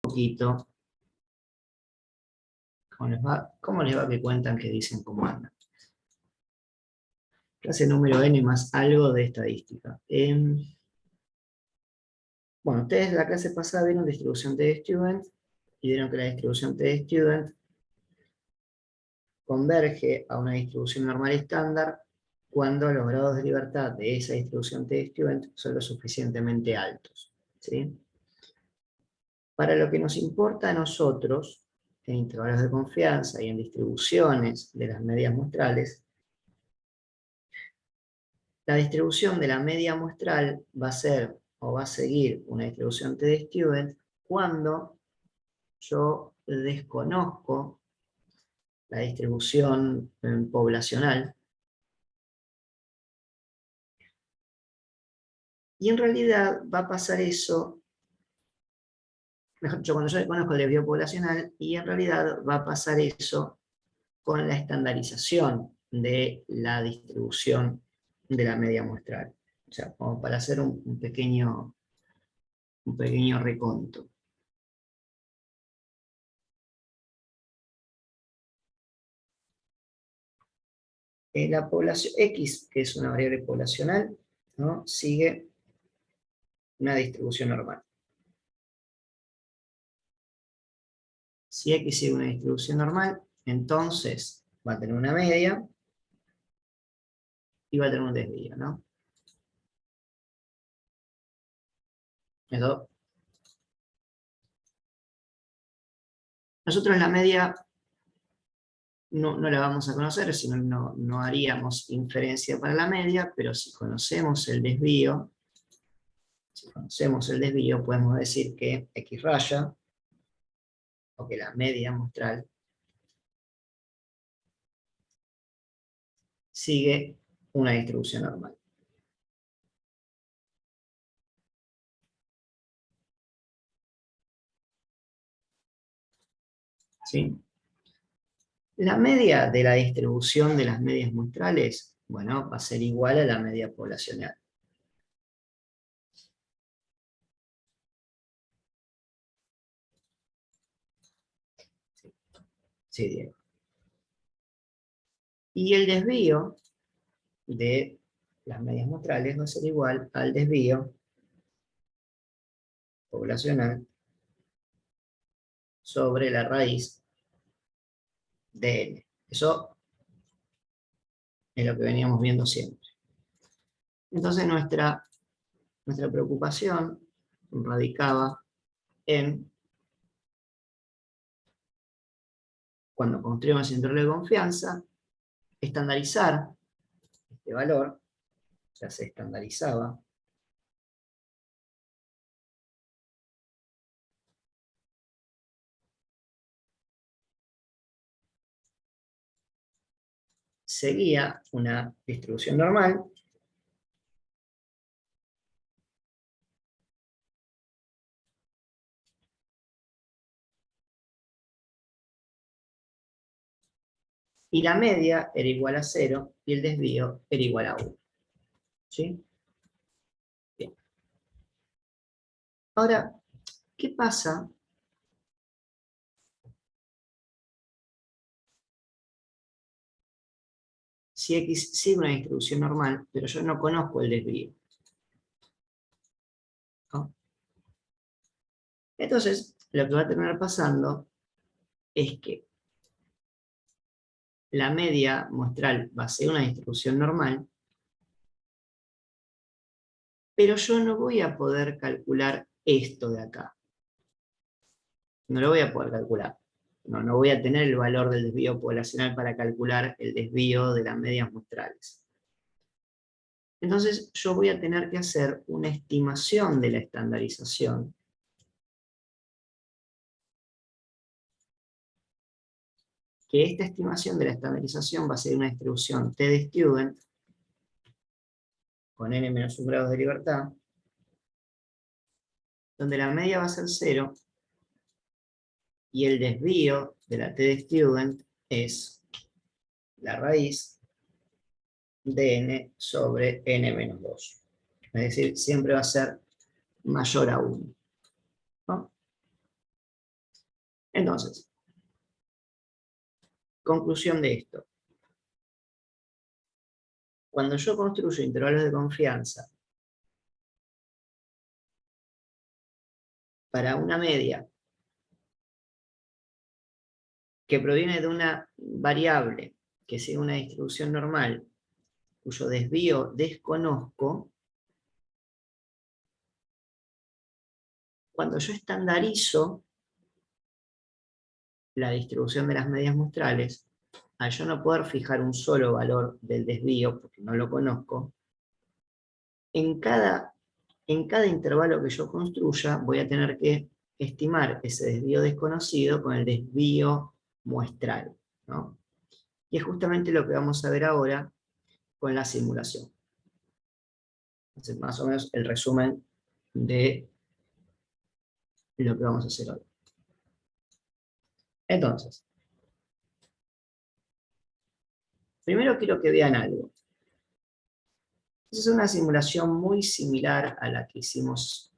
poquito. ¿Cómo les va que cuentan que dicen cómo andan? Clase número N más algo de estadística. Bueno, ustedes la clase pasada vieron distribución T-Student y vieron que la distribución T-Student converge a una distribución normal estándar cuando los grados de libertad de esa distribución T-Student son lo suficientemente altos, ¿sí? Para lo que nos importa a nosotros, en intervalos de confianza y en distribuciones de las medias muestrales, la distribución de la media muestral va a ser o va a seguir una distribución T-Student cuando yo desconozco la distribución poblacional. Y en realidad va a pasar eso, mejor dicho, cuando yo desconozco el desvío poblacional, y en realidad va a pasar eso con la estandarización de la distribución de la media muestral. O sea, como para hacer un pequeño reconto. La población X, que es una variable poblacional, ¿no? Sigue una distribución normal. Si X sigue una distribución normal, entonces va a tener una media y va a tener un desvío, ¿no? Eso. Nosotros la media no la vamos a conocer, si no haríamos inferencia para la media, pero si conocemos el desvío, podemos decir que X raya, o que la media muestral, sigue una distribución normal. ¿Sí? La media de la distribución de las medias muestrales, bueno, va a ser igual a la media poblacional. Sí, Diego. Y el desvío de las medias muestrales va a ser igual al desvío poblacional sobre la raíz de N. Eso es lo que veníamos viendo siempre. Entonces nuestra preocupación radicaba en, cuando construimos el intervalo de confianza, estandarizar este valor, o sea, se estandarizaba seguía una distribución normal y la media era igual a 0 y el desvío era igual a 1. ¿Sí? Bien. Ahora, ¿qué pasa si X sigue una distribución normal, pero yo no conozco el desvío? ¿No? Entonces, lo que va a terminar pasando es que la media muestral va a ser una distribución normal, pero yo no voy a poder calcular esto de acá. No lo voy a poder calcular. No voy a tener el valor del desvío poblacional para calcular el desvío de las medias muestrales. Entonces yo voy a tener que hacer una estimación de la estandarización que esta estimación de la estandarización va a ser una distribución T de student con n menos 1 grados de libertad, donde la media va a ser 0 y el desvío de la T de student es la raíz de n sobre n menos 2. Es decir, siempre va a ser mayor a 1. ¿No? Entonces, conclusión de esto. Cuando yo construyo intervalos de confianza para una media que proviene de una variable que sea una distribución normal, cuyo desvío desconozco, cuando yo estandarizo la distribución de las medias muestrales, al yo no poder fijar un solo valor del desvío, porque no lo conozco, en cada intervalo que yo construya voy a tener que estimar ese desvío desconocido con el desvío muestral, ¿no? Y es justamente lo que vamos a ver ahora con la simulación. Entonces, más o menos el resumen de lo que vamos a hacer hoy. Entonces, primero quiero que vean algo. Es una simulación muy similar a la que hicimos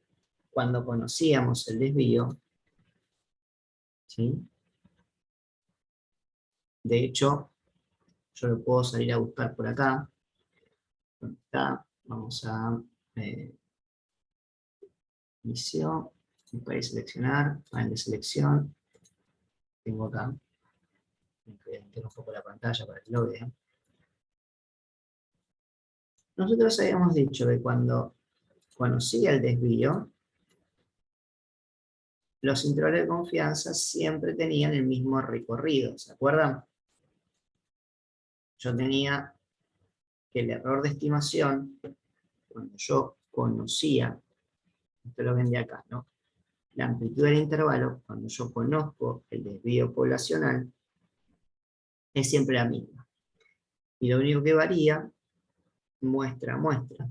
cuando conocíamos el desvío, ¿sí? De hecho, yo lo puedo salir a buscar por acá. ¿Dónde está? Vamos a inicio, buscar y seleccionar, panel de selección. Tengo acá. Voy a meter un poco la pantalla para que lo vean. Nosotros habíamos dicho que cuando conocía el desvío, los intervalos de confianza siempre tenían el mismo recorrido, ¿se acuerdan? Yo tenía que el error de estimación, cuando yo conocía, esto lo ven de acá, ¿no? La amplitud del intervalo, cuando yo conozco el desvío poblacional, es siempre la misma. Y lo único que varía, muestra a muestra,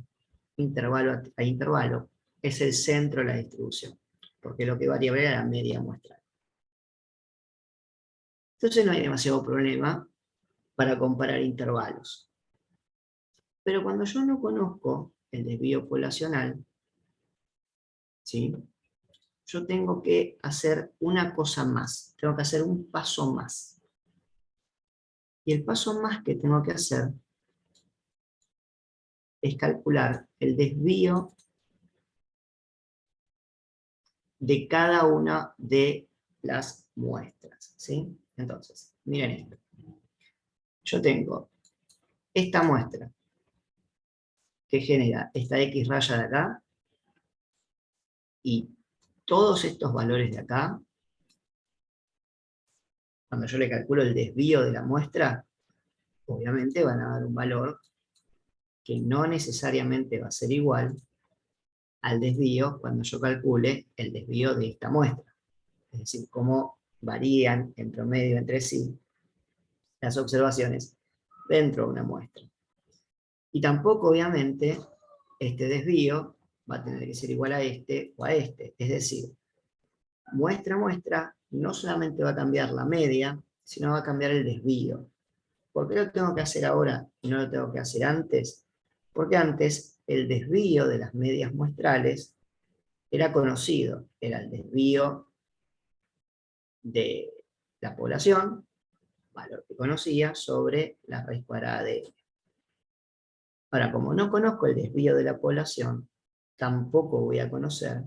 intervalo a intervalo, es el centro de la distribución, porque lo que varía era la media muestral. Entonces no hay demasiado problema para comparar intervalos. Pero cuando yo no conozco el desvío poblacional, ¿sí? Yo tengo que hacer una cosa más, tengo que hacer un paso más. Y el paso más que tengo que hacer es calcular el desvío de cada una de las muestras, ¿sí? Entonces, miren esto. Yo tengo esta muestra que genera esta X raya de acá y todos estos valores de acá, cuando yo le calculo el desvío de la muestra, obviamente van a dar un valor que no necesariamente va a ser igual al desvío cuando yo calcule el desvío de esta muestra. Es decir, cómo varían en promedio entre sí las observaciones dentro de una muestra. Y tampoco, obviamente, este desvío va a tener que ser igual a este o a este. Es decir, muestra a muestra no solamente va a cambiar la media, sino va a cambiar el desvío. ¿Por qué lo tengo que hacer ahora y no lo tengo que hacer antes? Porque antes el desvío de las medias muestrales era conocido, era el desvío de la población, valor que conocía, sobre la raíz cuadrada de n. Ahora, como no conozco el desvío de la población, tampoco voy a conocer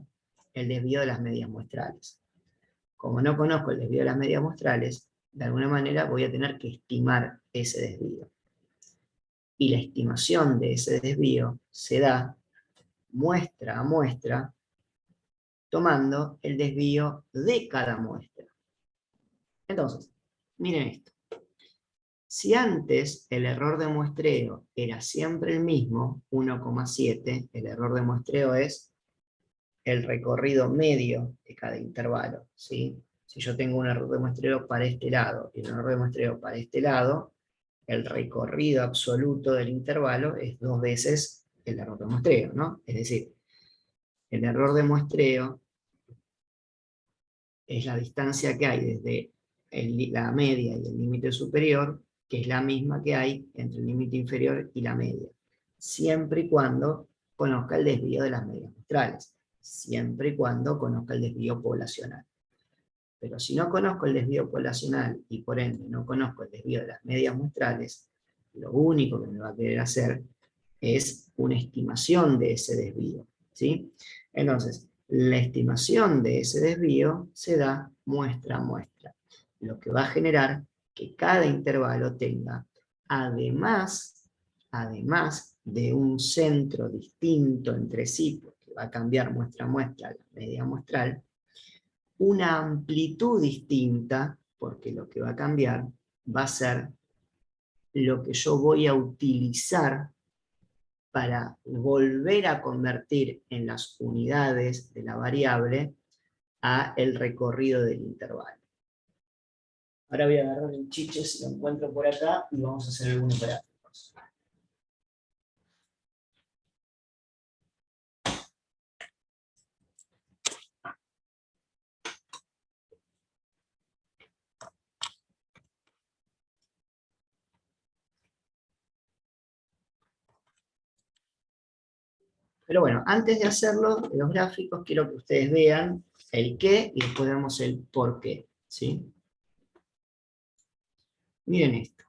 el desvío de las medias muestrales. Como no conozco el desvío de las medias muestrales, de alguna manera voy a tener que estimar ese desvío. Y la estimación de ese desvío se da muestra a muestra, tomando el desvío de cada muestra. Entonces, miren esto. Si antes el error de muestreo era siempre el mismo, 1,7, el error de muestreo es el recorrido medio de cada intervalo, ¿sí? Si yo tengo un error de muestreo para este lado y un error de muestreo para este lado, el recorrido absoluto del intervalo es 2 veces el error de muestreo, ¿no? Es decir, el error de muestreo es la distancia que hay desde la media y el límite superior, que es la misma que hay entre el límite inferior y la media, siempre y cuando conozca el desvío de las medias muestrales, siempre y cuando conozca el desvío poblacional. Pero si no conozco el desvío poblacional y por ende no conozco el desvío de las medias muestrales, lo único que me va a querer hacer es una estimación de ese desvío, ¿sí? Entonces, la estimación de ese desvío se da muestra a muestra, lo que va a generar que cada intervalo tenga, además de un centro distinto entre sí, porque va a cambiar muestra a muestra la media muestral, una amplitud distinta, porque lo que va a cambiar va a ser lo que yo voy a utilizar para volver a convertir en las unidades de la variable a el recorrido del intervalo. Ahora voy a agarrar el chiche si lo encuentro por acá y vamos a hacer algunos gráficos. Pero bueno, antes de hacerlo, de los gráficos, quiero que ustedes vean el qué y después vemos el por qué, ¿sí? Miren esto.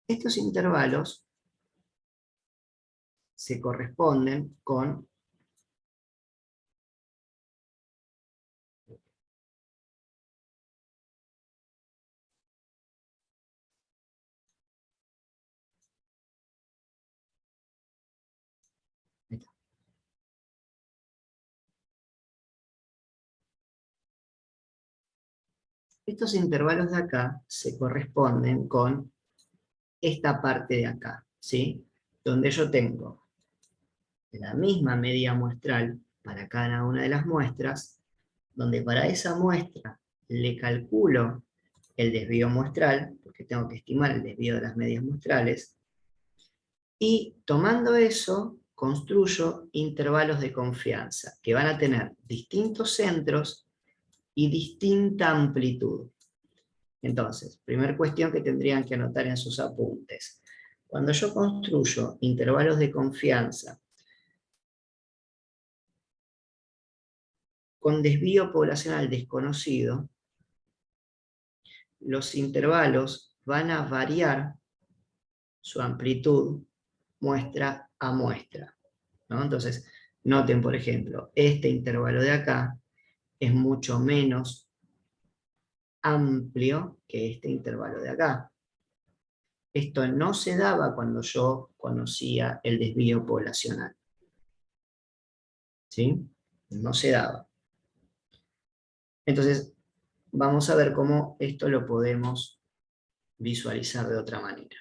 Estos intervalos se corresponden con estos intervalos de acá se corresponden con esta parte de acá, ¿sí? Donde yo tengo la misma media muestral para cada una de las muestras, donde para esa muestra le calculo el desvío muestral, porque tengo que estimar el desvío de las medias muestrales, y tomando eso, construyo intervalos de confianza, que van a tener distintos centros y distinta amplitud. Entonces, primera cuestión que tendrían que anotar en sus apuntes. Cuando yo construyo intervalos de confianza con desvío poblacional desconocido, los intervalos van a variar su amplitud muestra a muestra, ¿no? Entonces, noten, por ejemplo, este intervalo de acá es mucho menos amplio que este intervalo de acá. Esto no se daba cuando yo conocía el desvío poblacional. ¿Sí? No se daba. Entonces, vamos a ver cómo esto lo podemos visualizar de otra manera.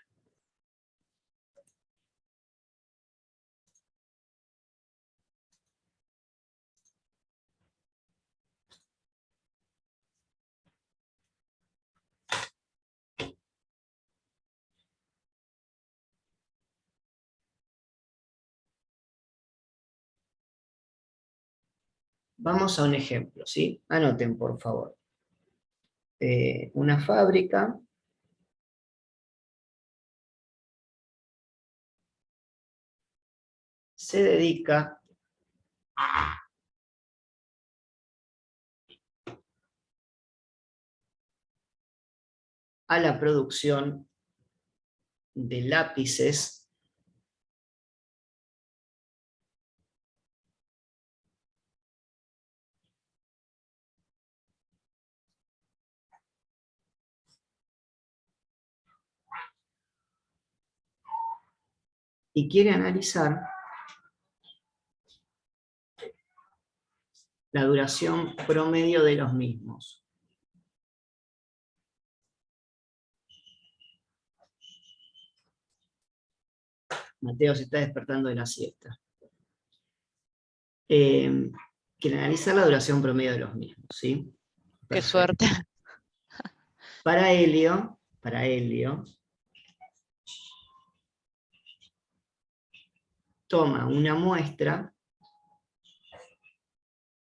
Vamos a un ejemplo, ¿sí? Anoten, por favor. Una fábrica se dedica a la producción de lápices y quiere analizar la duración promedio de los mismos. Mateo se está despertando de la siesta. Quiere analizar la duración promedio de los mismos, ¿sí? Qué Perfecto. suerte. Para Helio, toma una muestra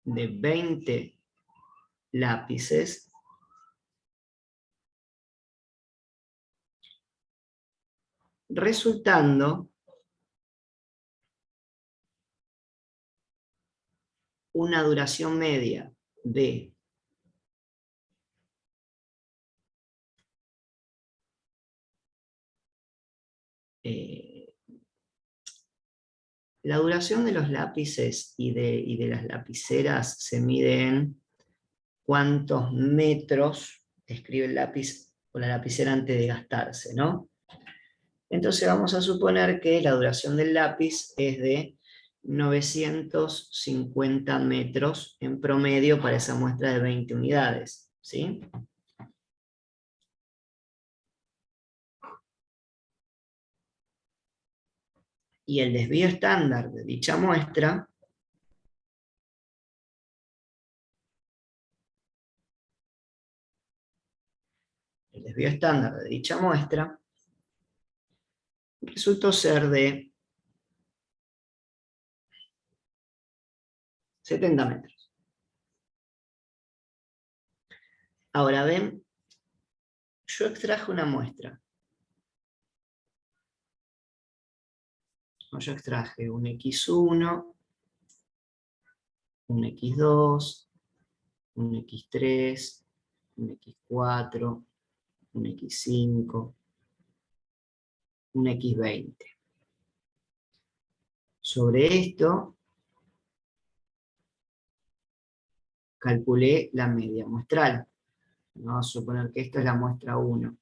de 20 lápices resultando una duración media de la duración de los lápices y de las lapiceras se mide en cuántos metros escribe el lápiz o la lapicera antes de gastarse, ¿no? Entonces vamos a suponer que la duración del lápiz es de 950 metros en promedio para esa muestra de 20 unidades, ¿sí? Y el desvío estándar de dicha muestra resultó ser de 70 metros. Ahora ven, yo extraje una muestra. Yo extraje un X1, un X2, un X3, un X4, un X5, un X20. Sobre esto, calculé la media muestral. Vamos a suponer que esto es la muestra 1.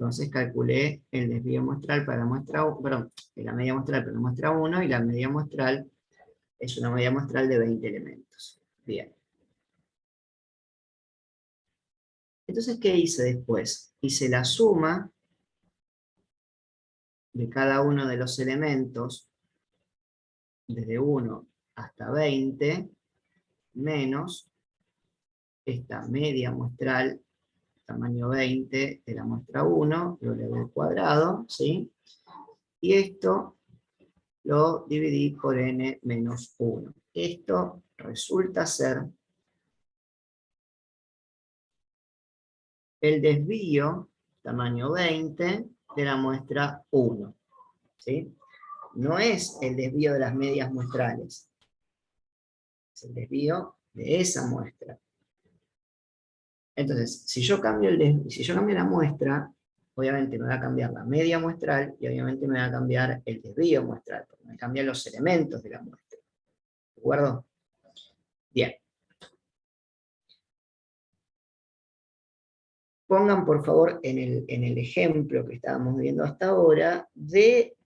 Entonces calculé el desvío muestral para la muestra 1, perdón, la media muestral para la muestra 1 y la media muestral es una media muestral de 20 elementos. Bien. Entonces, ¿qué hice después? Hice la suma de cada uno de los elementos, desde 1 hasta 20, menos esta media muestral, tamaño 20 de la muestra 1, lo elevé al cuadrado, ¿sí? Y esto lo dividí por n menos 1. Esto resulta ser el desvío, tamaño 20, de la muestra 1, ¿sí? No es el desvío de las medias muestrales, es el desvío de esa muestra. Entonces, si yo cambio la muestra, obviamente me va a cambiar la media muestral y obviamente me va a cambiar el desvío muestral, porque me cambian los elementos de la muestra. ¿De acuerdo? Bien. Pongan por favor en el ejemplo que estábamos viendo hasta ahora de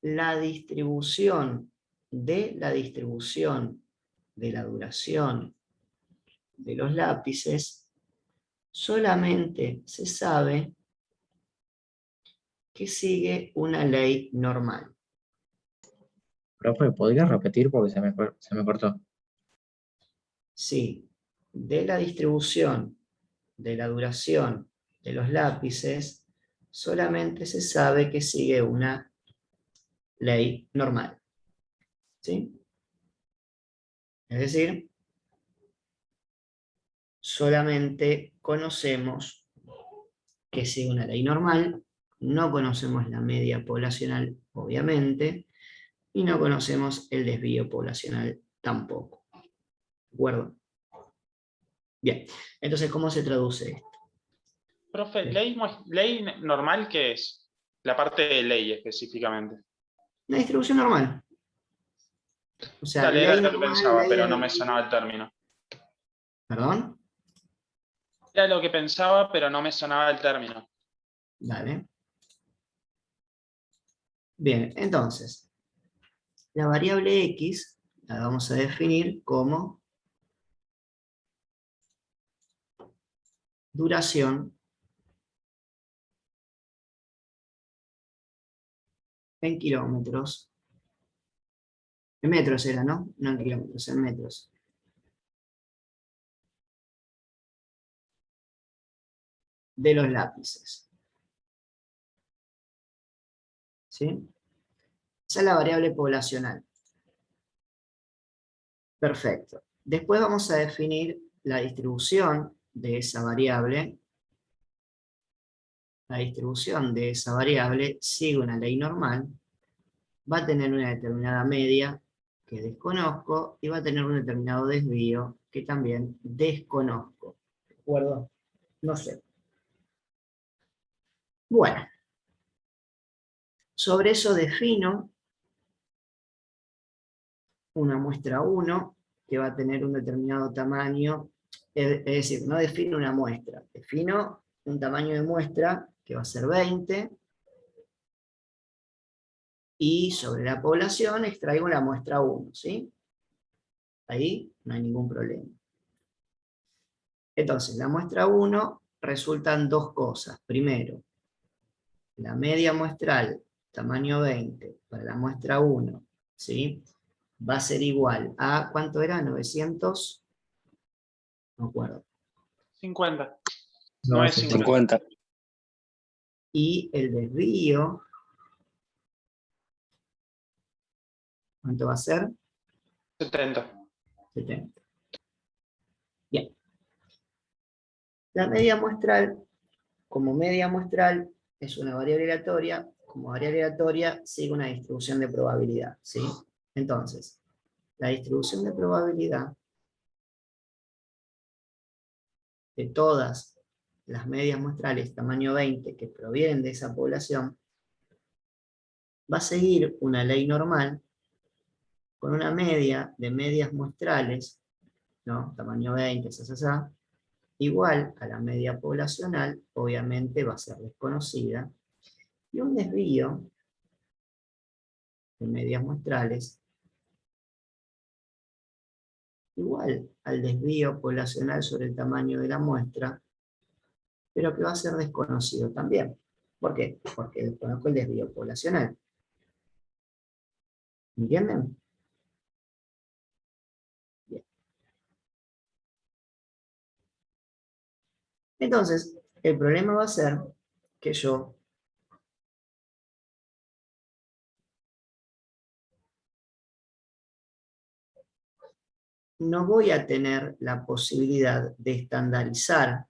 la distribución de la duración de los lápices, solamente se sabe que sigue una ley normal. Profe, ¿podría repetir porque se me cortó? Sí, de la distribución de la duración de los lápices, solamente se sabe que sigue una ley normal. ¿Sí? Es decir, solamente conocemos que sigue una ley normal, no conocemos la media poblacional, obviamente, y no conocemos el desvío poblacional tampoco. ¿De acuerdo? Bien, entonces, ¿cómo se traduce esto? Profe, ley normal, ¿qué es? La parte de ley específicamente. Una distribución normal. O sea, Dale, era ley lo que normal, pensaba, ley pero de... no me sonaba el término. ¿Perdón? Era lo que pensaba, pero no me sonaba el término. Dale. Bien, entonces, la variable x la vamos a definir como duración en kilómetros. En metros era, ¿no? No en kilómetros, en metros. De los lápices. ¿Sí? Esa es la variable poblacional. Perfecto. Después vamos a definir la distribución de esa variable. La distribución de esa variable sigue una ley normal va a tener una determinada media que desconozco y va a tener un determinado desvío que también desconozco. ¿De acuerdo? No sé. Bueno, sobre eso defino una muestra 1 que va a tener un determinado tamaño, es decir, no defino una muestra, defino un tamaño de muestra que va a ser 20, y sobre la población extraigo la muestra 1, ¿sí? Ahí no hay ningún problema. Entonces, la muestra 1 resultan dos cosas. Primero, la media muestral, tamaño 20, para la muestra 1, ¿sí? Va a ser igual a, ¿cuánto era? 900, no me acuerdo. 50. No, 950. 50. Y el desvío, ¿cuánto va a ser? 70. 70. Bien. La media muestral, como media muestral, es una variable aleatoria. Como variable aleatoria, sigue una distribución de probabilidad, ¿sí? Entonces, la distribución de probabilidad de todas las medias muestrales tamaño 20 que provienen de esa población va a seguir una ley normal con una media de medias muestrales, ¿no? Tamaño 20, igual a la media poblacional, obviamente va a ser desconocida, y un desvío de medias muestrales igual al desvío poblacional sobre el tamaño de la muestra, pero que va a ser desconocido también. ¿Por qué? Porque desconozco el desvío poblacional. ¿Entienden? Bien. Entonces, el problema va a ser que yo no voy a tener la posibilidad de estandarizar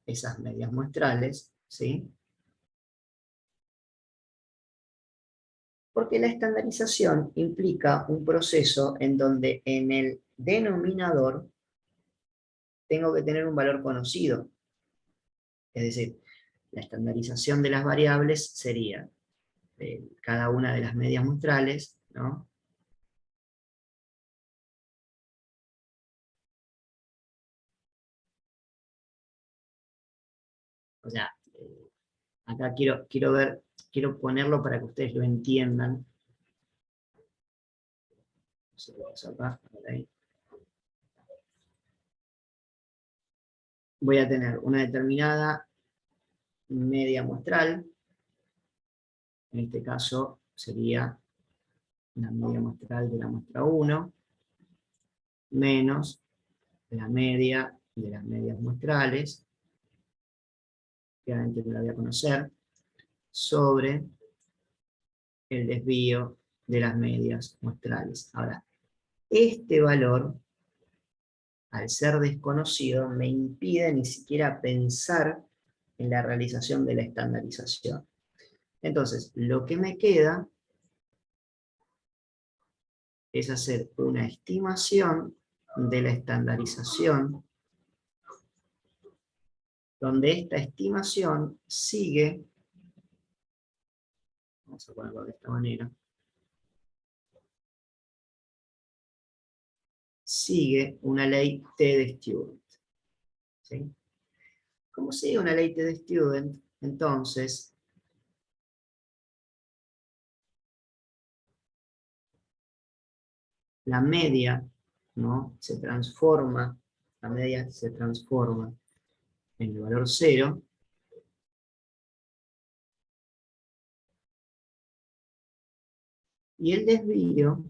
esas medias muestrales, ¿sí? Porque la estandarización implica un proceso en donde en el denominador tengo que tener un valor conocido. Es decir, la estandarización de las variables sería cada una de las medias muestrales, ¿no? O sea, acá quiero ponerlo para que ustedes lo entiendan. No sé qué pasó acá, ahí. Voy a tener una determinada media muestral, en este caso sería la media muestral de la muestra 1, menos la media de las medias muestrales, que obviamente no la voy a conocer, sobre el desvío de las medias muestrales. Ahora, este valor, al ser desconocido, me impide ni siquiera pensar en la realización de la estandarización. Entonces, lo que me queda es hacer una estimación de la estandarización, donde esta estimación sigue, vamos a ponerlo de esta manera, sigue una ley T de Student. ¿Sí? Como sigue una ley T de Student, entonces la media, ¿no? La media se transforma en el valor 0, y el desvío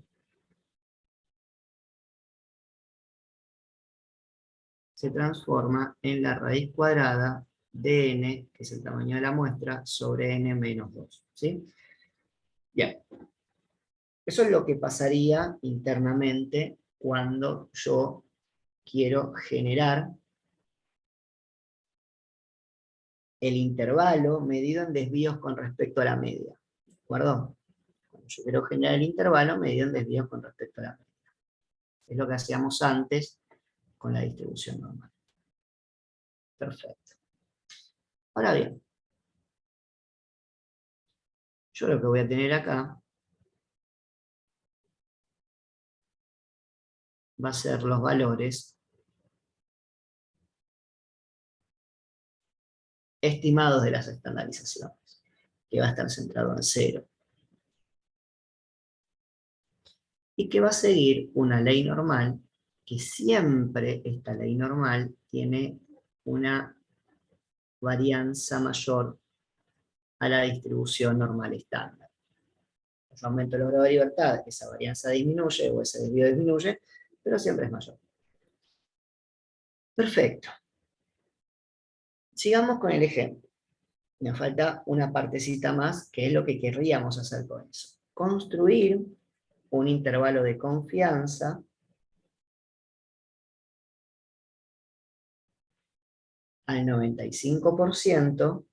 se transforma en la raíz cuadrada de n, que es el tamaño de la muestra, sobre n menos 2. ¿Sí? Bien. Eso es lo que pasaría internamente cuando yo quiero generar el intervalo medido en desvíos con respecto a la media. ¿De acuerdo? Yo quiero generar el intervalo medido en desvíos con respecto a la media. Es lo que hacíamos antes con la distribución normal. Perfecto. Ahora bien, yo lo que voy a tener acá va a ser los valores estimados de las estandarizaciones, que va a estar centrado en 0. Y que va a seguir una ley normal, que siempre esta ley normal tiene una varianza mayor a la distribución normal estándar. Yo aumento el grado de libertad, esa varianza disminuye o ese desvío disminuye, pero siempre es mayor. Perfecto. Sigamos con el ejemplo. Nos falta una partecita más, que es lo que querríamos hacer con eso. Construir un intervalo de confianza al 95%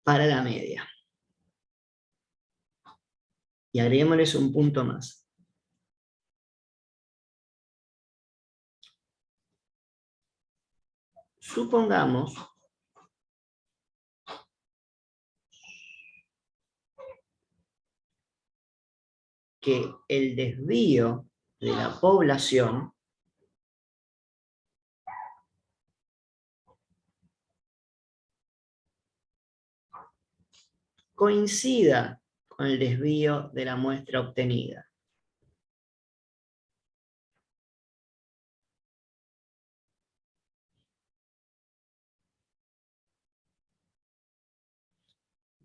para la media. Y agreguémosles un punto más. Supongamos que el desvío de la población coincida con el desvío de la muestra obtenida.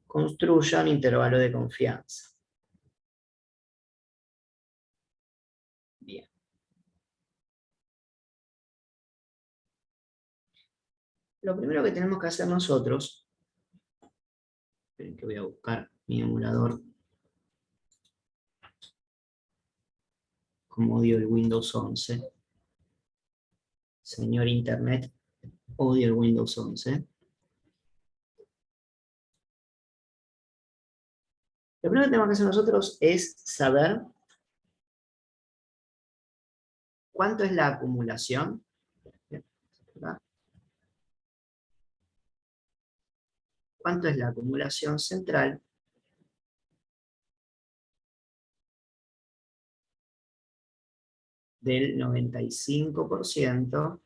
Construya un intervalo de confianza. Bien. Lo primero que tenemos que hacer nosotros, esperen que voy a buscar mi emulador, como odio el Windows 11. Señor Internet, odio el Windows 11. Lo primero que tenemos que hacer nosotros es saber cuánto es la acumulación. ¿Cuánto es la acumulación central del 95%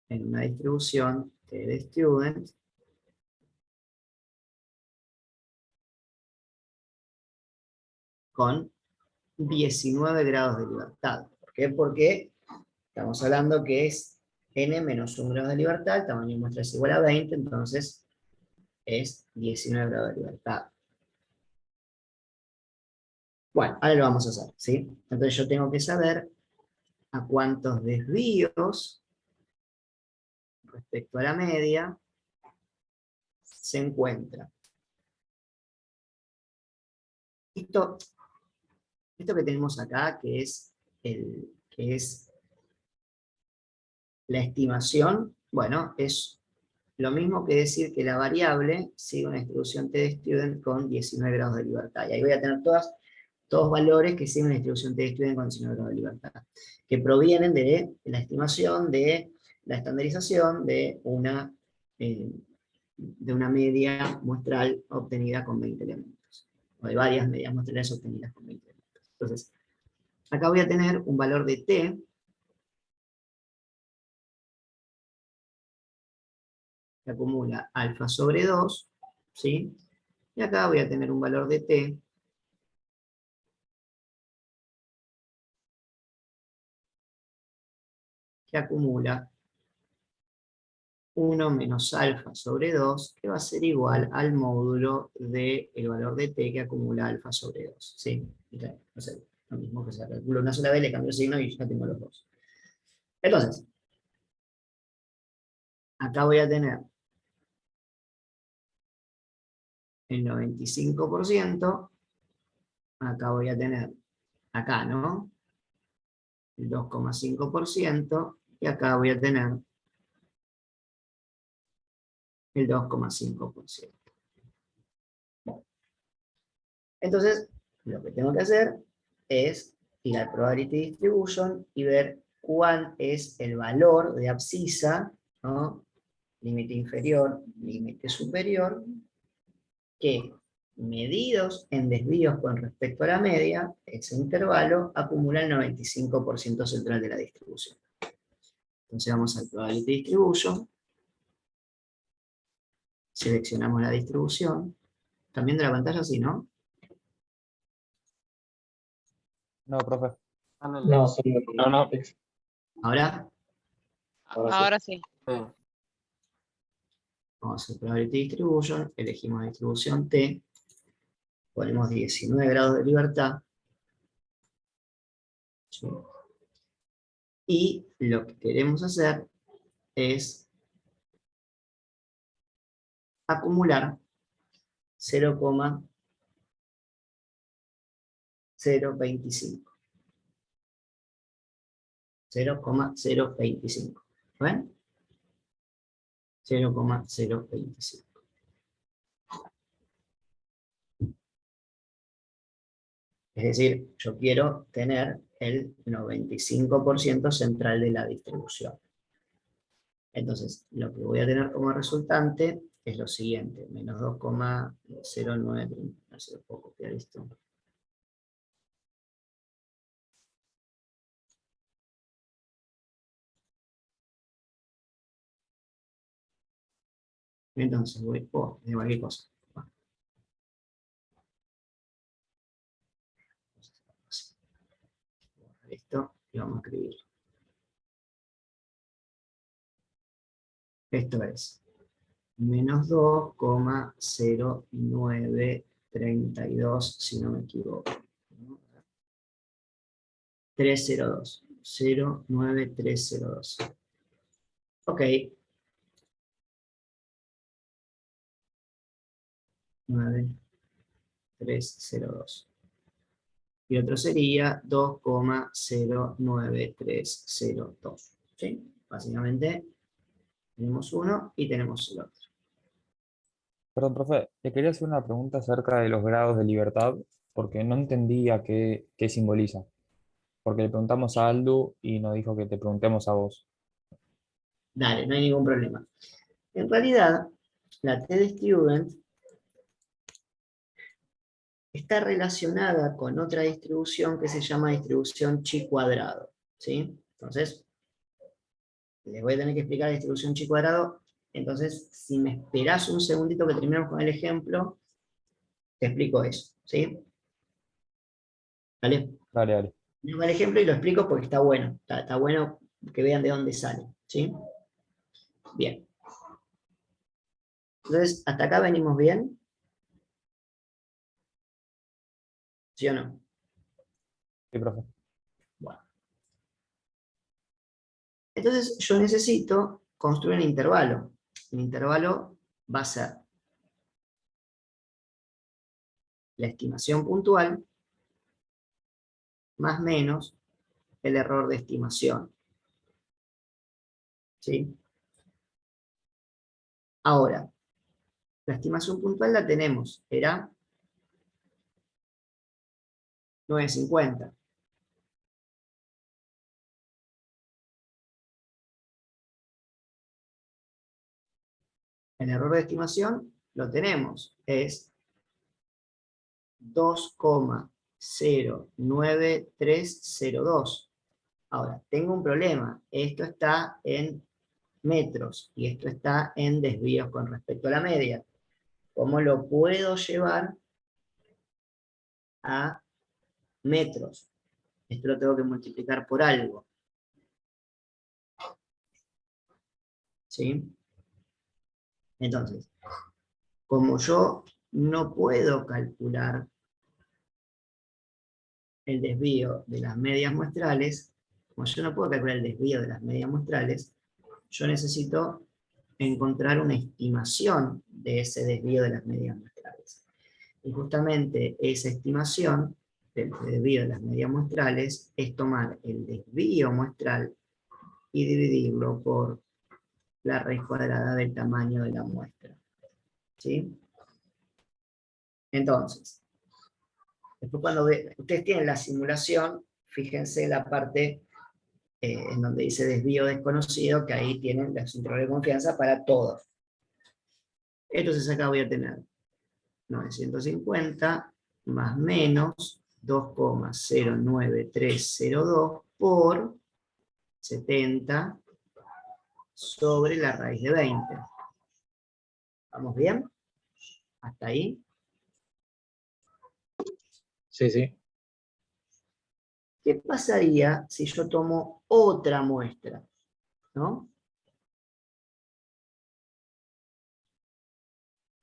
en una distribución de student con 19 grados de libertad? ¿Por qué? Porque estamos hablando que es n menos 1 grado de libertad, el tamaño de muestra es igual a 20, entonces es 19 grados de libertad. Bueno, ahora lo vamos a hacer, ¿sí? Entonces yo tengo que saber a cuántos desvíos respecto a la media se encuentra. Esto que tenemos acá, que es la estimación, bueno, es lo mismo que decir que la variable sigue una distribución t-student con 19 grados de libertad. Y ahí voy a tener todos valores que siguen una distribución t-student con 19 grados de libertad, que provienen de la estimación de la estandarización de una media muestral obtenida con 20 elementos, o de varias medias muestrales obtenidas con 20 elementos. Entonces, acá voy a tener un valor de t que acumula alfa sobre 2, ¿sí? Y acá voy a tener un valor de t que acumula 1 menos alfa sobre 2, que va a ser igual al módulo del valor de t que acumula alfa sobre 2, ¿sí? No sé, lo mismo que se calcula una sola vez, le cambio el signo y ya tengo los dos. Entonces, acá voy a tener el 95% acá voy a tener, acá, ¿no? El 2,5%, y acá voy a tener el 2,5%. Entonces, lo que tengo que hacer es ir al Probability Distribution y ver cuál es el valor de abscisa, ¿no? Límite inferior, límite superior, que medidos en desvíos con respecto a la media, ese intervalo acumula el 95% central de la distribución. Entonces vamos al Probability Distribution, seleccionamos la distribución, también de la pantalla así, ¿no? No, profe. No, solo No, no. Ahora Ahora sí. vamos al Probability Distribution, elegimos la distribución T, ponemos 19 grados de libertad, ¿sí? Y lo que queremos hacer es acumular 0,025. 0,025. ¿Ven? 0,025. Es decir, yo quiero tener el 95% central de la distribución. Entonces, lo que voy a tener como resultante es lo siguiente, menos 2,09, no sé, puedo copiar esto. Entonces, voy de cualquier cosa. Bueno. Esto y vamos a escribir. Esto es menos 2,0932, si no me equivoco. 302. 09302. Ok. 9302. Y otro sería 2,09302. ¿Sí? Básicamente tenemos uno y tenemos el otro. Perdón, profe, le quería hacer una pregunta acerca de los grados de libertad, porque no entendía qué simboliza. Porque le preguntamos a Aldo y nos dijo que te preguntemos a vos. Dale, no hay ningún problema. En realidad, la T de Student está relacionada con otra distribución que se llama distribución chi cuadrado. ¿Sí? Entonces, les voy a tener que explicar la distribución chi cuadrado. Entonces, si me esperás un segundito que terminemos con el ejemplo, te explico eso. ¿Sí? ¿Vale? Dale, dale. Tengo el ejemplo y lo explico porque está bueno. Está bueno que vean de dónde sale. ¿Sí? Bien. Entonces, ¿hasta acá venimos bien? ¿Sí o no? Sí, profe. Bueno. Entonces, yo necesito construir un intervalo. El intervalo va a ser la estimación puntual más menos el error de estimación. ¿Sí? Ahora, la estimación puntual la tenemos, era 950. El error de estimación lo tenemos, es 2,09302. Ahora, tengo un problema, esto está en metros y esto está en desvíos con respecto a la media. ¿Cómo lo puedo llevar a metros? Esto lo tengo que multiplicar por algo. ¿Sí? Entonces, como yo no puedo calcular el desvío de las medias muestrales, como yo no puedo calcular el desvío de las medias muestrales, yo necesito encontrar una estimación de ese desvío de las medias muestrales. Y justamente esa estimación del desvío de las medias muestrales es tomar el desvío muestral y dividirlo por la raíz cuadrada del tamaño de la muestra. ¿Sí? Entonces, después cuando ustedes tienen la simulación, fíjense la parte en donde dice desvío desconocido, que ahí tienen los intervalos de confianza para todos. Entonces acá voy a tener 950 más menos 2,09302 por 70 sobre la raíz de 20. ¿Vamos bien? ¿Hasta ahí? Sí, sí. ¿Qué pasaría si yo tomo otra muestra? ¿No?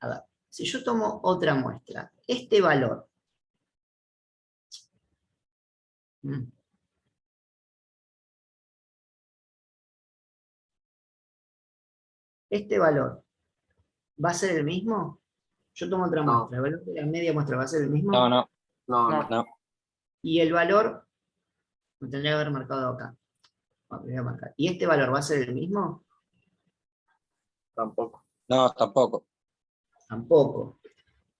A ver, si yo tomo otra muestra, este valor, este valor, ¿va a ser el mismo? Yo tomo otra No. muestra, ¿el valor de la media muestra va a ser el mismo? No, no. No. Y el valor, lo tendría que haber marcado acá. Bueno, lo voy a marcar. ¿Y este valor va a ser el mismo? Tampoco. No, tampoco. Tampoco.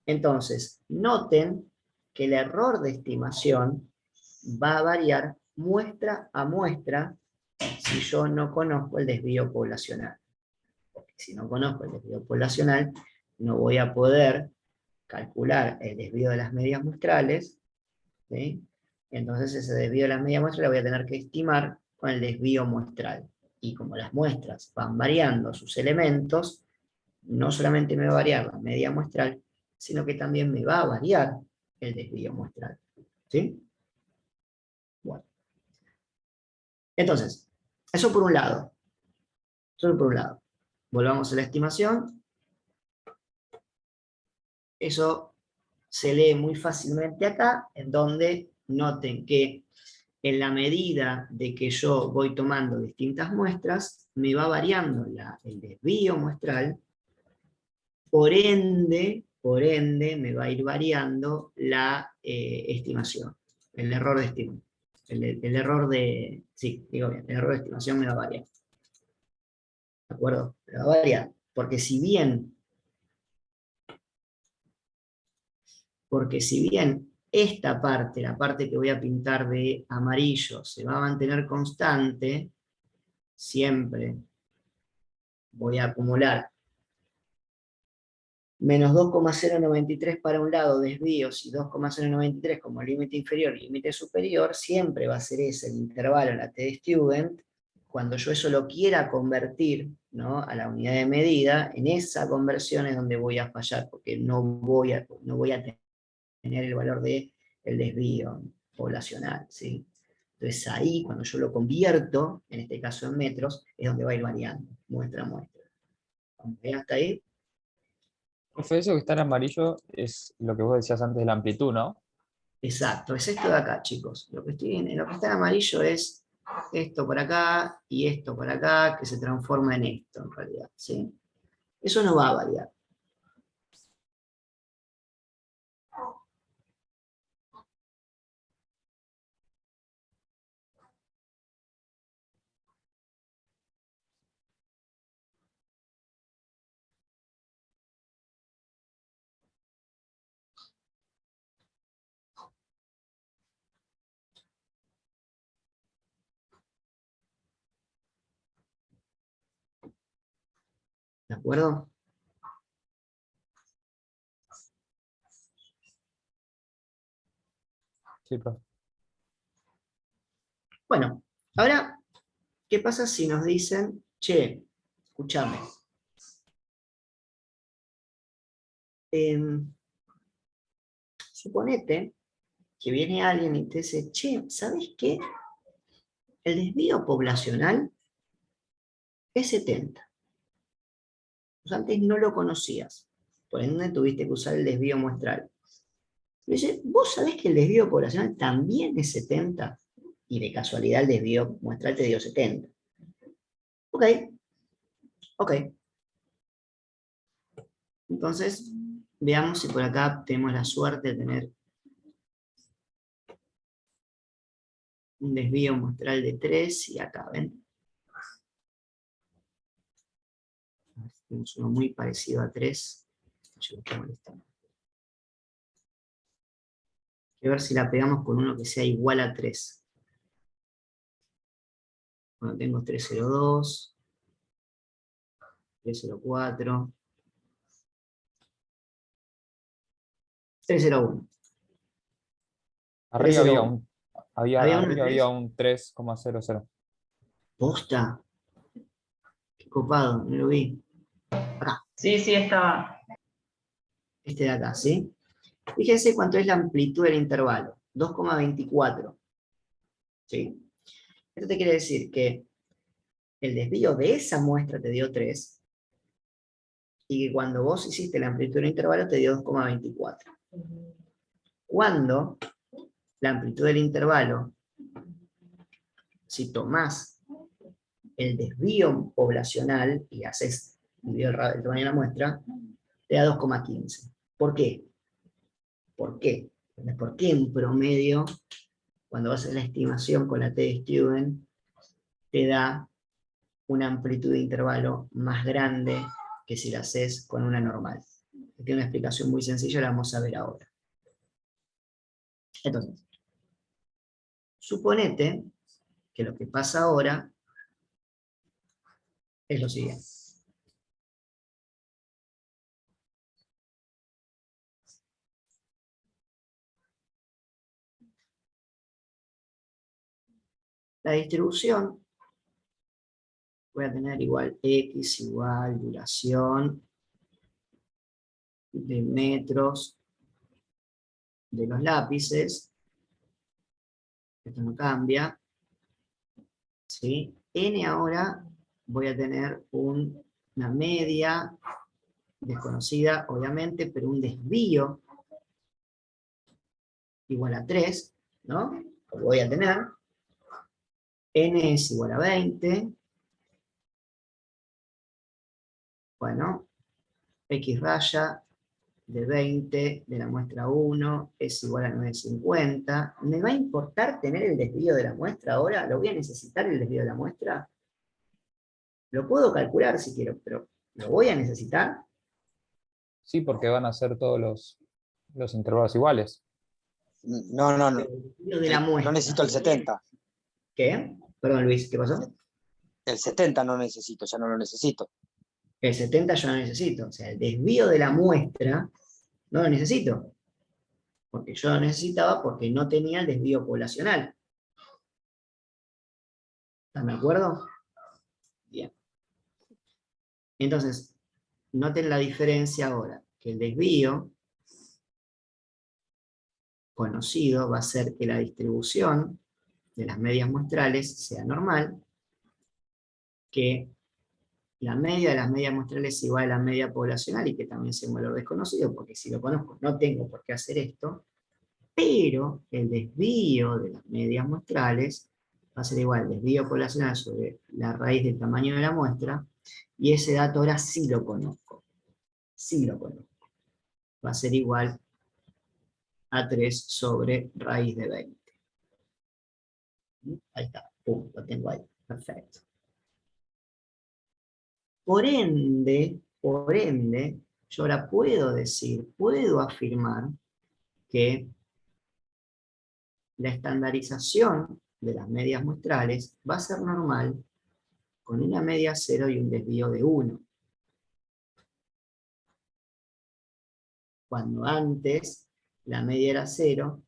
Entonces, noten que el error de estimación va a variar muestra a muestra si yo no conozco el desvío poblacional. Porque si no conozco el desvío poblacional, no voy a poder calcular el desvío de las medias muestrales, ¿sí? Entonces ese desvío de las medias muestrales lo voy a tener que estimar con el desvío muestral. Y como las muestras van variando sus elementos, no solamente me va a variar la media muestral, sino que también me va a variar el desvío muestral. ¿Sí? Bueno. Entonces, eso por un lado. Eso por un lado. Volvamos a la estimación. Eso se lee muy fácilmente acá, en donde noten que en la medida de que yo voy tomando distintas muestras, me va variando el desvío muestral, por ende me va a ir variando la estimación, el error de estimación. El error de, sí, digo bien, el error de estimación me va a variar. ¿De acuerdo? Me va a variar, porque si bien esta parte, la parte que voy a pintar de amarillo, se va a mantener constante, siempre voy a acumular menos 2,093 para un lado, desvíos, y 2,093 como límite inferior y límite superior, siempre va a ser ese el intervalo en la t-student. Cuando yo eso lo quiera convertir, ¿no?, a la unidad de medida, en esa conversión es donde voy a fallar, porque no voy a tener el valor del desvío poblacional, ¿sí? Entonces ahí, cuando yo lo convierto, en este caso en metros, es donde va a ir variando, muestra a muestra. ¿Ven hasta ahí? Profe, eso que está en amarillo es lo que vos decías antes de la amplitud, ¿no? Exacto, es esto de acá, chicos. Lo que está en amarillo es esto por acá y esto por acá, que se transforma en esto, en realidad, ¿sí? Eso no va a variar. ¿De acuerdo? Sí, profe. Bueno, ahora, ¿qué pasa si nos dicen, che, escúchame, suponete que viene alguien y te dice, che, ¿sabes qué? El desvío poblacional es 70. Pues antes no lo conocías, por ende tuviste que usar el desvío muestral. Y dice, ¿vos sabés que el desvío poblacional también es 70? Y de casualidad el desvío muestral te dio 70. Ok, ok. Entonces, veamos si por acá tenemos la suerte de tener un desvío muestral de 3, y acá, ¿ven? Tenemos uno muy parecido a 3. Yo lo estoy molestando. Hay que ver si la pegamos con uno que sea igual a 3. Bueno, tengo 302, 304, 301. Arriba había 301. un, había, ¿Había uno de arriba 3? había un 3,00. ¿Posta? Qué copado, no lo vi. Acá, Sí, sí, estaba. este de acá, ¿sí? Fíjense cuánto es la amplitud del intervalo. 2,24. ¿Sí? Esto te quiere decir que el desvío de esa muestra te dio 3, y que cuando vos hiciste la amplitud del intervalo te dio 2,24. Cuando la amplitud del intervalo, si tomás el desvío poblacional y haces dividido el tamaño de la muestra, te da 2,15. ¿Por qué? ¿Por qué? ¿Por qué en promedio, cuando haces la estimación con la t-student, te da una amplitud de intervalo más grande que si la haces con una normal? Tiene una explicación muy sencilla, la vamos a ver ahora. Entonces, suponete que lo que pasa ahora es lo siguiente. La distribución, voy a tener igual x igual duración de metros de los lápices. Esto no cambia. ¿Sí? N ahora voy a tener una media desconocida, obviamente, pero un desvío igual a 3, ¿no? Lo voy a tener. N es igual a 20. Bueno, X raya de 20 de la muestra 1 es igual a 950. ¿Me va a importar tener el desvío de la muestra ahora? ¿Lo voy a necesitar el desvío de la muestra? Lo puedo calcular si quiero, pero ¿lo voy a necesitar? Sí, porque van a ser todos los intervalos iguales. No, no, no. El desvío de la muestra. No necesito el 70. ¿Qué? Perdón, Luis, ¿qué pasó? El 70 no necesito, ya no lo necesito. El 70 yo no necesito. O sea, el desvío de la muestra no lo necesito. Porque yo lo necesitaba porque no tenía el desvío poblacional. ¿Están de acuerdo? Bien. Entonces, noten la diferencia ahora. Que el desvío conocido va a ser que la distribución de las medias muestrales sea normal, que la media de las medias muestrales es igual a la media poblacional y que también sea un valor desconocido, porque si lo conozco no tengo por qué hacer esto, pero el desvío de las medias muestrales va a ser igual al desvío poblacional sobre la raíz del tamaño de la muestra, y ese dato ahora sí lo conozco. Sí lo conozco. Va a ser igual a 3 sobre raíz de 20. Ahí está, pum, lo tengo ahí. Perfecto. Por ende, yo ahora puedo decir, puedo afirmar que la estandarización de las medias muestrales va a ser normal con una media 0 y un desvío de 1. Cuando antes la media era 0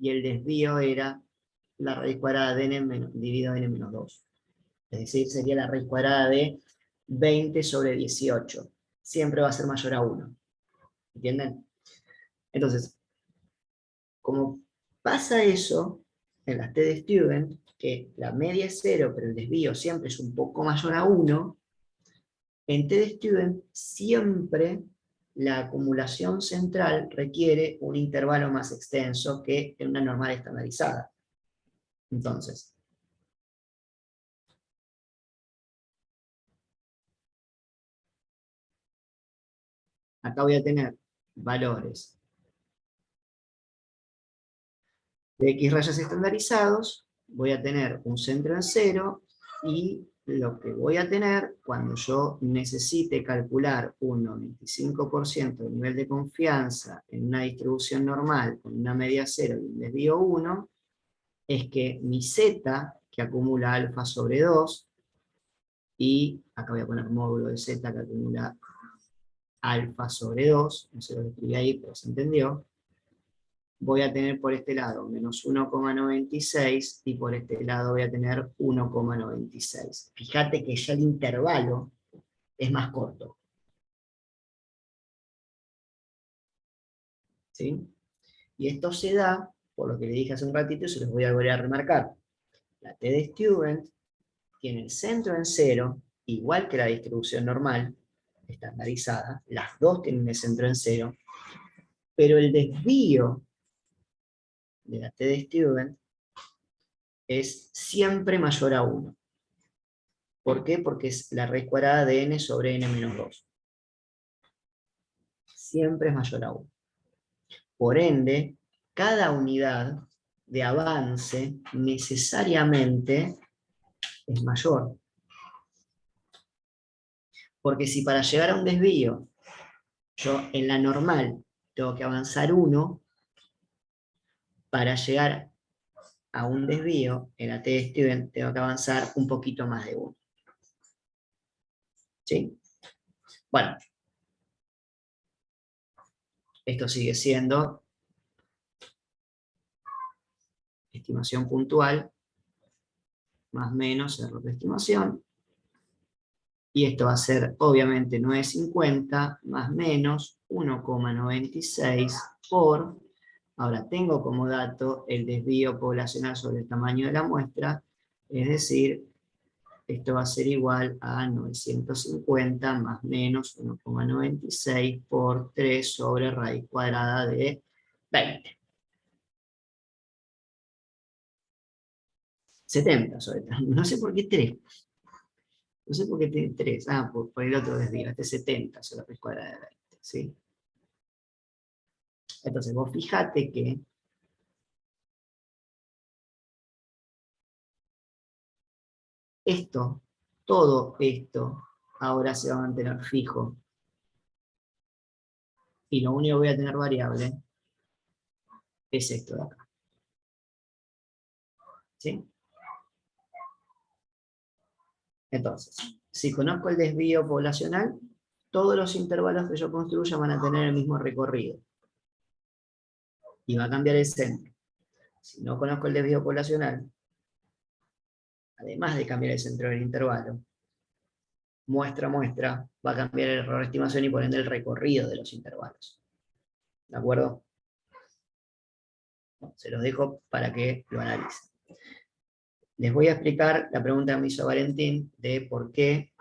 y el desvío era la raíz cuadrada de n dividido n menos 2. Es decir, sería la raíz cuadrada de 20 sobre 18. Siempre va a ser mayor a 1. ¿Entienden? Entonces, como pasa eso en las t-student, que la media es 0, pero el desvío siempre es un poco mayor a 1, en t-student siempre la acumulación central requiere un intervalo más extenso que en una normal estandarizada. Entonces, acá voy a tener valores de X rayas estandarizados, voy a tener un centro en 0, y lo que voy a tener cuando yo necesite calcular un 95% de nivel de confianza en una distribución normal con una media 0 y un desvío 1, es que mi z, que acumula alfa sobre 2, y acá voy a poner módulo de z que acumula alfa sobre 2, no se lo escribí ahí, pero se entendió, voy a tener por este lado menos 1,96 y por este lado voy a tener 1,96. Fíjate que ya el intervalo es más corto. ¿Sí? Y esto se da, por lo que le dije hace un ratito, y se los voy a volver a remarcar. La T de Student tiene el centro en 0, igual que la distribución normal, estandarizada, las dos tienen el centro en 0, pero el desvío de la T de Student es siempre mayor a 1. ¿Por qué? Porque es la raíz cuadrada de n sobre n menos 2. Siempre es mayor a 1. Por ende, cada unidad de avance necesariamente es mayor. Porque si para llegar a un desvío, yo en la normal tengo que avanzar 1, para llegar a un desvío, en la T de Student tengo que avanzar un poquito más de 1. ¿Sí? Bueno, esto sigue siendo estimación puntual, más menos error de estimación, y esto va a ser obviamente 950 más menos 1,96 por, ahora tengo como dato el desvío poblacional sobre el tamaño de la muestra, es decir, esto va a ser igual a 950 más menos 1,96 por 3 sobre raíz cuadrada de 20. 70 sobre todo. No sé por qué 3. No sé por qué tiene 3. Ah, por el otro desvío. Este es 70 sobre raíz cuadrada de 20. ¿Sí? Entonces vos fijate que esto, todo esto, ahora se va a mantener fijo. Y lo único que voy a tener variable es esto de acá. ¿Sí? Entonces, si conozco el desvío poblacional, todos los intervalos que yo construya van a tener el mismo recorrido. Y va a cambiar el centro. Si no conozco el desvío poblacional, además de cambiar el centro del intervalo, muestra, va a cambiar el error de estimación y por ende el recorrido de los intervalos. ¿De acuerdo? Bueno, se los dejo para que lo analicen. Les voy a explicar la pregunta que me hizo Valentín de por qué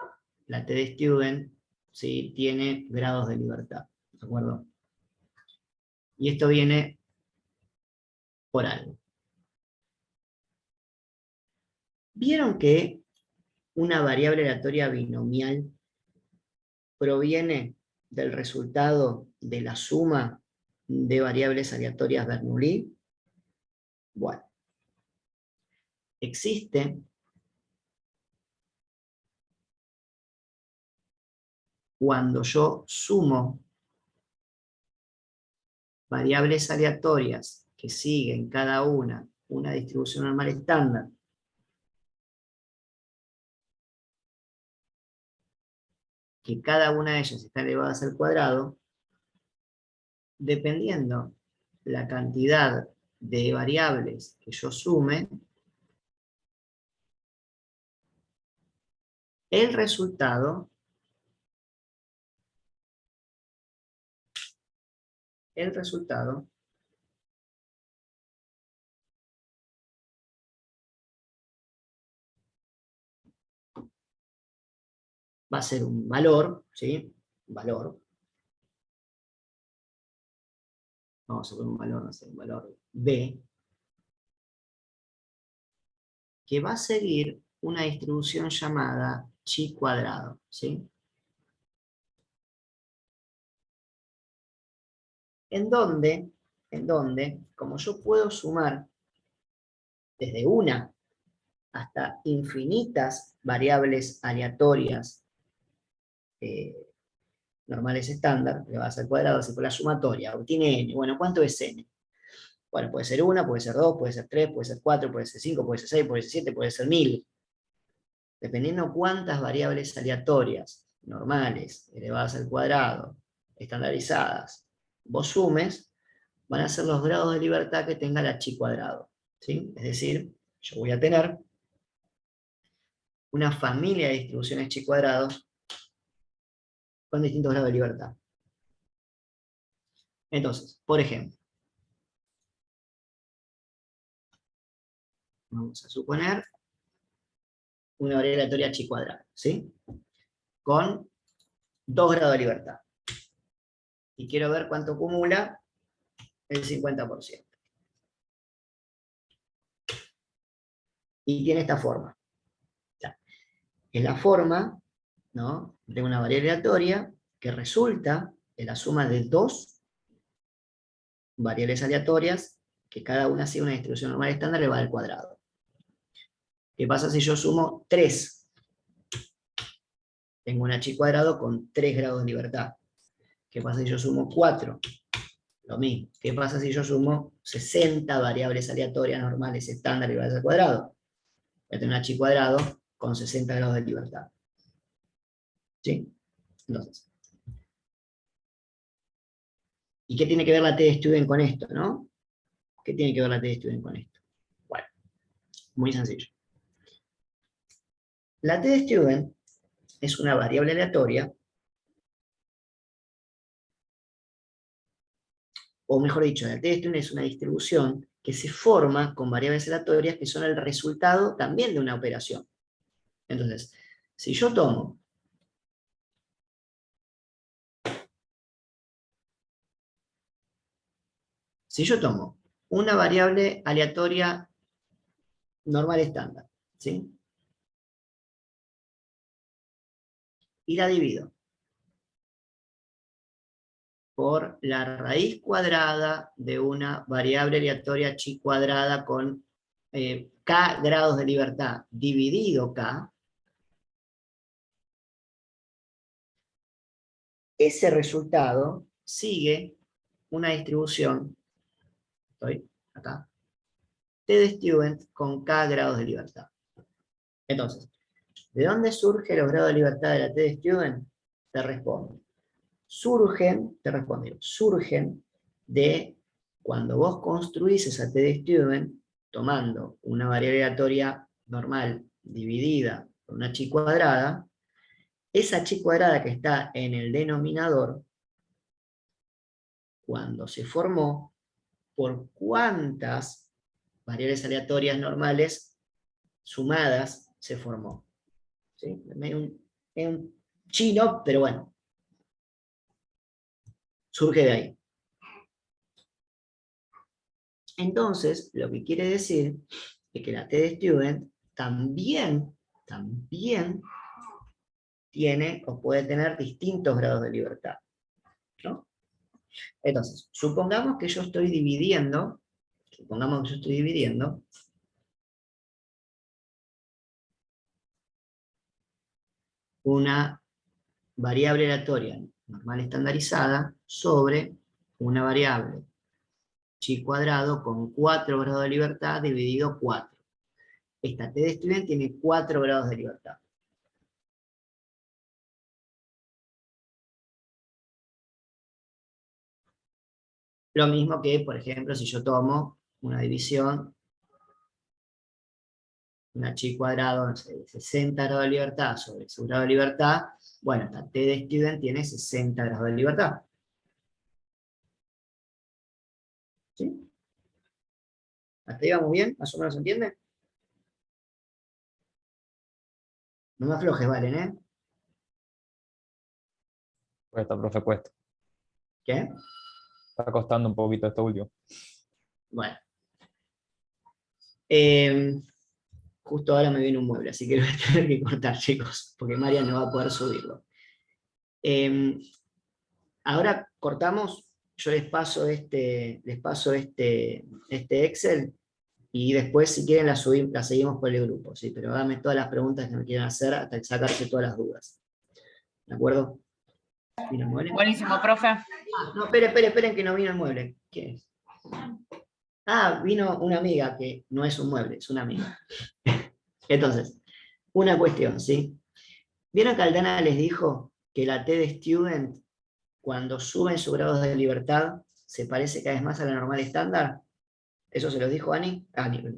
la T de Student, ¿sí?, tiene grados de libertad. ¿De acuerdo? Y esto viene por algo. ¿Vieron que una variable aleatoria binomial proviene del resultado de la suma de variables aleatorias Bernoulli? Bueno, existe cuando yo sumo variables aleatorias que siguen cada una distribución normal estándar, que cada una de ellas está elevada al cuadrado, dependiendo la cantidad de variables que yo sume, el resultado va a ser un valor, ¿sí? Un valor. Vamos a poner un valor, no sé, un valor B, que va a seguir una distribución llamada chi cuadrado, ¿sí? En donde, como yo puedo sumar desde una hasta infinitas variables aleatorias normales estándar, elevado al cuadrado, así por la sumatoria, o tiene n, bueno, ¿cuánto es n? Bueno, puede ser 1, puede ser 2, puede ser 3, puede ser 4, puede ser 5, puede ser 6, puede ser 7, puede ser 1000. Dependiendo cuántas variables aleatorias, normales, elevadas al cuadrado, estandarizadas, vos sumes, van a ser los grados de libertad que tenga la chi cuadrado. ¿Sí? Es decir, yo voy a tener una familia de distribuciones chi cuadrados con distintos grados de libertad. Entonces, por ejemplo, vamos a suponer una variable aleatoria chi cuadrado, ¿sí? Con 2 grados de libertad. Y quiero ver cuánto acumula el 50%. Y tiene esta forma. Es la forma, ¿no?, de una variable aleatoria que resulta de la suma de 2 variables aleatorias que cada una sigue una distribución normal estándar elevada al cuadrado. ¿Qué pasa si yo sumo 3? Tengo una chi cuadrado con 3 grados de libertad. ¿Qué pasa si yo sumo 4? Lo mismo. ¿Qué pasa si yo sumo 60 variables aleatorias normales estándar elevadas al cuadrado? Voy a tener una chi cuadrado con 60 grados de libertad. ¿Sí? Entonces, ¿y qué tiene que ver la T-Student con esto, no? ¿Qué tiene que ver la T-Student con esto? Bueno, muy sencillo. La T-Student es una variable aleatoria, o mejor dicho, la T-Student es una distribución que se forma con variables aleatorias que son el resultado también de una operación. Entonces, si yo tomo una variable aleatoria normal estándar, ¿sí?, y la divido por la raíz cuadrada de una variable aleatoria chi cuadrada con k grados de libertad dividido k, ese resultado sigue una distribución, estoy acá, T-Student con k grados de libertad. Entonces, ¿de dónde surgen los grados de libertad de la T-Student? Te respondo. Surgen de cuando vos construís esa T-Student tomando una variable aleatoria normal dividida por una chi cuadrada, esa chi cuadrada que está en el denominador, cuando se formó, por cuántas variables aleatorias normales sumadas se formó. ¿Sí? Es un chino, pero bueno, surge de ahí. Entonces, lo que quiere decir es que la T-Student también tiene o puede tener distintos grados de libertad, ¿no? Entonces, supongamos que yo estoy dividiendo una variable aleatoria normal estandarizada sobre una variable chi cuadrado con 4 grados de libertad dividido 4. Esta T-Student tiene 4 grados de libertad. Lo mismo que, por ejemplo, si yo tomo una división, una chi cuadrado, no sé, de 60 grados de libertad sobre su grado de libertad, bueno, esta T-Student tiene 60 grados de libertad. ¿Sí? ¿Hasta ahí vamos bien? ¿Más o menos se entiende? No me aflojes, Valen, ¿eh? Cuesta, profe, cuesta. ¿Qué? Está costando un poquito esto último. Bueno. Justo ahora me viene un mueble, así que lo voy a tener que cortar, chicos, porque María no va a poder subirlo. Ahora cortamos, yo les paso este Excel, Y después, si quieren, las seguimos por el grupo, ¿sí? Pero háganme todas las preguntas que me quieran hacer hasta sacarse todas las dudas. ¿De acuerdo? ¿Vino el mueble? Buenísimo, profe. No, esperen que no vino el mueble. ¿Quién es? Ah, vino una amiga que no es un mueble, es una amiga. Entonces, una cuestión, ¿sí? ¿Vieron que Aldana les dijo que la T de Student, cuando suben sus grados de libertad, se parece cada vez más a la normal estándar? ¿Eso se lo dijo Aldi?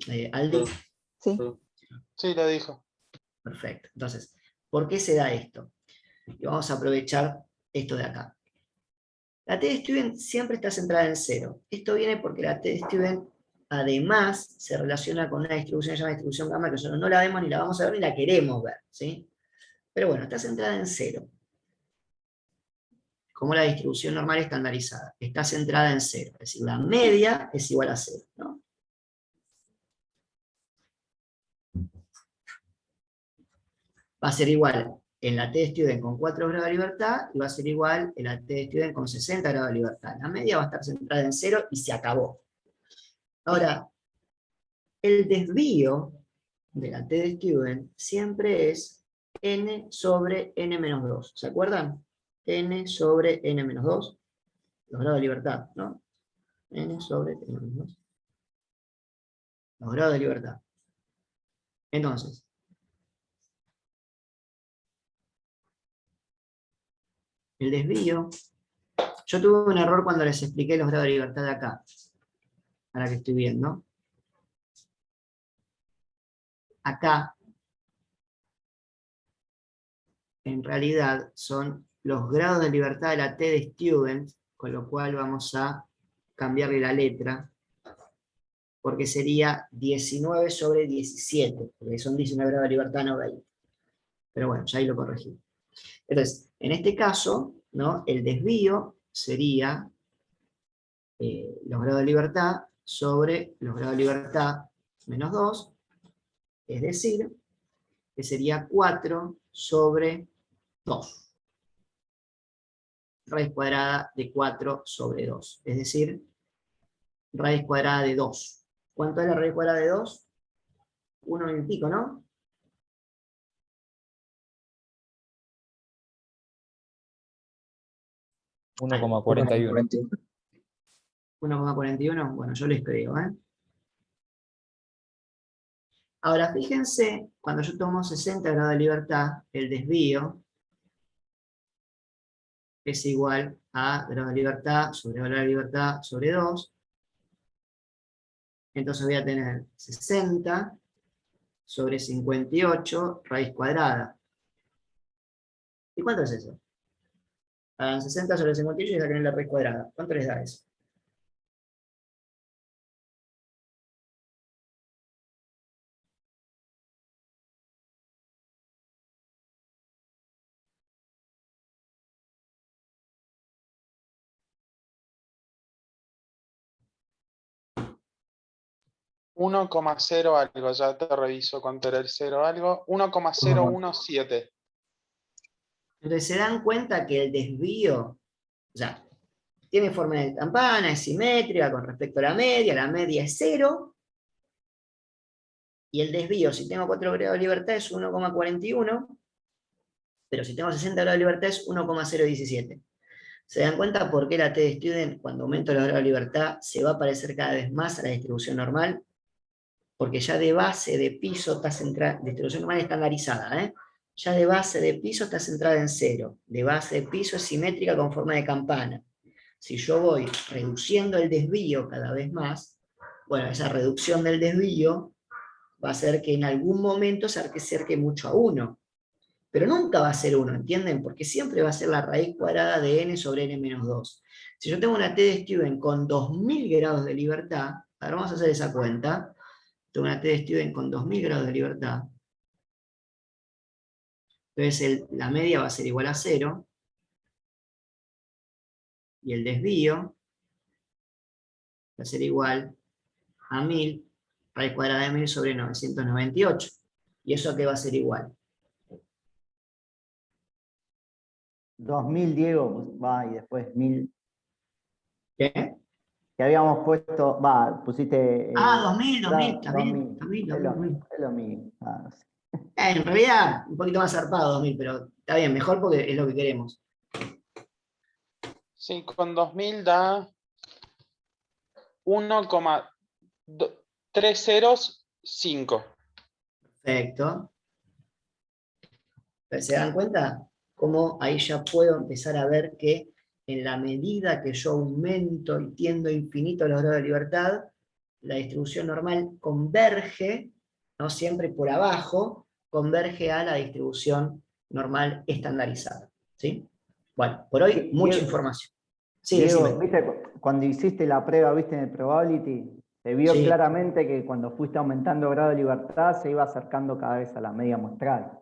Sí. Sí, lo dijo. Perfecto. Entonces, ¿por qué se da esto? Y vamos a aprovechar esto de acá. La T de Student siempre está centrada en 0. Esto viene porque la T de Student además se relaciona con una distribución llamada distribución gamma, que nosotros no la vemos, ni la vamos a ver, ni la queremos ver, ¿sí? Pero bueno, está centrada en 0. Como la distribución normal estandarizada. Está centrada en 0. Es decir, la media es igual a 0, ¿no? Va a ser igual en la T de Student con 4 grados de libertad y va a ser igual en la T de Student con 60 grados de libertad. La media va a estar centrada en 0 y se acabó. Ahora, el desvío de la T de Student siempre es n sobre n-2. ¿Se acuerdan? N sobre n-2. Los grados de libertad, ¿no? N sobre n-2. Los grados de libertad. Entonces, el desvío, yo tuve un error cuando les expliqué los grados de libertad de acá, ahora que estoy viendo. Acá, en realidad, son los grados de libertad de la T de Student, con lo cual vamos a cambiarle la letra, porque sería 19 sobre 17, porque son 19 grados de libertad, no 20. Pero bueno, ya ahí lo corregí. Entonces, en este caso, ¿no? El desvío sería los grados de libertad sobre los grados de libertad menos 2, es decir, que sería 4 sobre 2. Raíz cuadrada de 4 sobre 2. Es decir, raíz cuadrada de 2. ¿Cuánto es la raíz cuadrada de 2? 1 y pico, ¿no? Uno coma 41. 1,41. Bueno, yo les creo, ¿eh? Ahora, fíjense, cuando yo tomo 60 grados de libertad, el desvío es igual a grado de libertad sobre grado de libertad sobre 2. Entonces voy a tener 60 sobre 58 raíz cuadrada. ¿Y cuánto es eso? Hagan 60 sobre 58 y saquen la raíz cuadrada. ¿Cuánto les da eso? Uno coma cero algo, ya te reviso cuánto era el 0 algo. 1,017. Entonces se dan cuenta que el desvío, o sea, tiene forma de campana, es simétrica con respecto a la media es 0, y el desvío, si tengo 4 grados de libertad, es 1,41, pero si tengo 60 grados de libertad es 1,017. ¿Se dan cuenta por qué la T de Student, cuando aumento los grados de libertad, se va a parecer cada vez más a la distribución normal? Porque ya de base de piso está centrada, distribución normal estandarizada, ¿eh? Ya de base de piso está centrada en 0. De base de piso es simétrica con forma de campana. Si yo voy reduciendo el desvío cada vez más, bueno, esa reducción del desvío va a hacer que en algún momento se acerque mucho a 1. Pero nunca va a ser 1, ¿entienden? Porque siempre va a ser la raíz cuadrada de n sobre n menos 2. Si yo tengo una T de Student con 2000 grados de libertad, ahora vamos a hacer esa cuenta. Tengo una T de Student con 2000 grados de libertad. Entonces la media va a ser igual a 0. Y el desvío va a ser igual a 1000, raíz cuadrada de 1000 sobre 998. ¿Y eso a qué va a ser igual? 2000, Diego, va, y después 1000. ¿Qué? que habíamos puesto, pusiste... 2000, claro, también. 2000. Es lo mismo. Sí. En realidad, un poquito más zarpado 2000, pero está bien, mejor porque es lo que queremos. Sí, con 2000 da 1,305. Perfecto. Pero ¿se dan cuenta? Cómo ahí ya puedo empezar a ver que en la medida que yo aumento y tiendo infinito los grados de libertad, la distribución normal converge, no siempre por abajo, converge a la distribución normal estandarizada. ¿Sí? Bueno, por hoy mucha información. Sí, Diego, decime. ¿viste? Cuando hiciste la prueba, viste, en el probability, se vio Sí. claramente que cuando fuiste aumentando grado de libertad se iba acercando cada vez a la media muestral.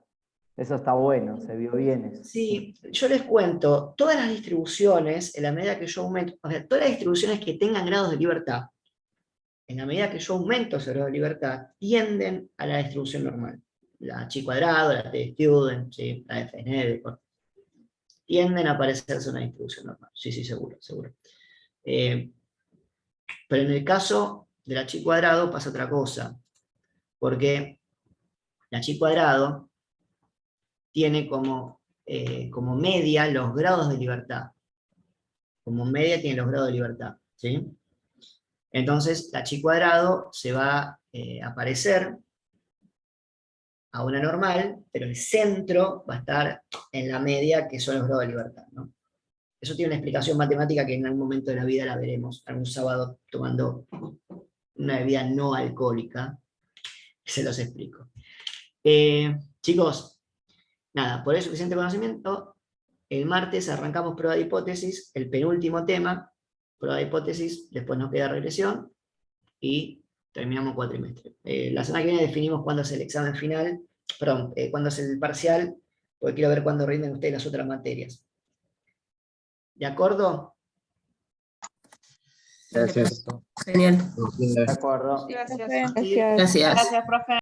Eso está bueno, se vio bien eso. Sí, yo les cuento, todas las distribuciones, en la medida que yo aumento, o sea, todas las distribuciones que tengan grados de libertad, en la medida que yo aumento ese grado de libertad, tienden a la distribución normal. La chi cuadrado, la t student, ¿sí? La fn, tienden a parecerse a una distribución normal. Sí, seguro. Pero en el caso de la chi cuadrado pasa otra cosa, porque la chi cuadrado tiene como media los grados de libertad. Como media tiene los grados de libertad, ¿sí? Entonces, la chi cuadrado se va a parecer a una normal, pero el centro va a estar en la media, que son los grados de libertad, ¿no? Eso tiene una explicación matemática que en algún momento de la vida la veremos, algún sábado tomando una bebida no alcohólica, se los explico. Chicos, nada, por eso suficiente conocimiento. El martes arrancamos prueba de hipótesis, el penúltimo tema, prueba de hipótesis, después nos queda regresión y terminamos cuatrimestre. La semana que viene definimos cuándo es el examen final, perdón, cuándo es el parcial, porque quiero ver cuándo rinden ustedes las otras materias. ¿De acuerdo? Gracias. Perfecto. Genial. De acuerdo. Gracias. Gracias. Gracias. Gracias, profe.